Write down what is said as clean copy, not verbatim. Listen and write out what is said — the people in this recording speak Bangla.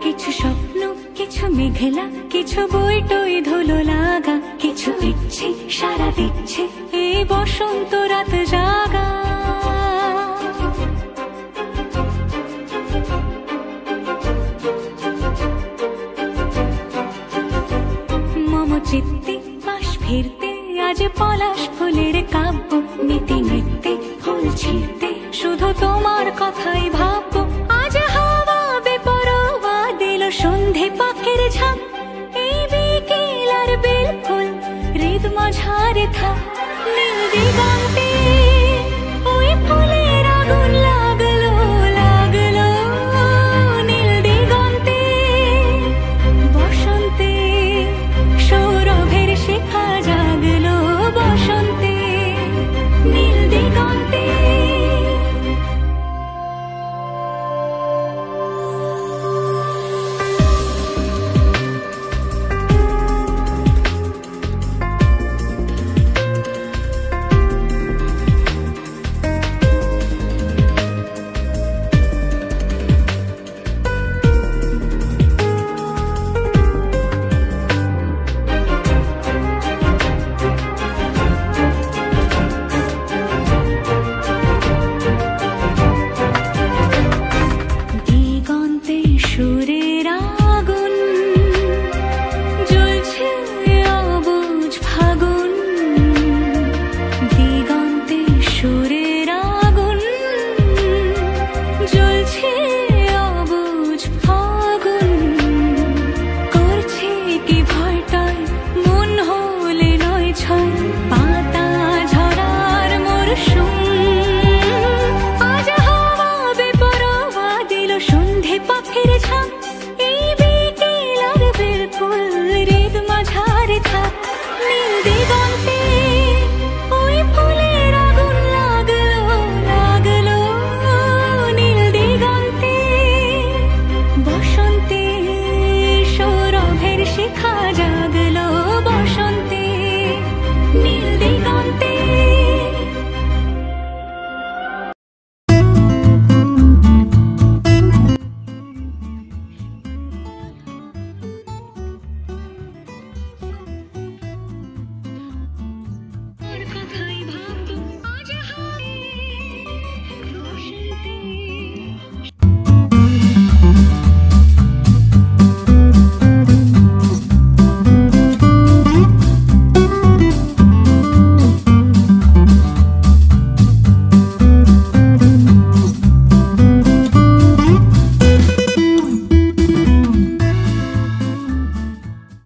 কিছু স্বপ্ন, কিছু মেঘলা, কিছু বই টই ধুলো লাগা, কিছু ইচ্ছে সারা দিচ্ছে এই বসন্ত রাত জাগা। মম চিত্তে পাশ ফিরতে আজ পলাশ ফুলের কাব্য, নীতি নৃত্যে ফুল ছিঁড়তে শুধু তোমার কথাই ভাববো। আজ হাওয়া বেপরোয়া দিল সন্ধে পাখির ঝাঁক, এই বিকেল আর বেল ফুল হৃদ মাঝারে থাক নীল দিগন্তে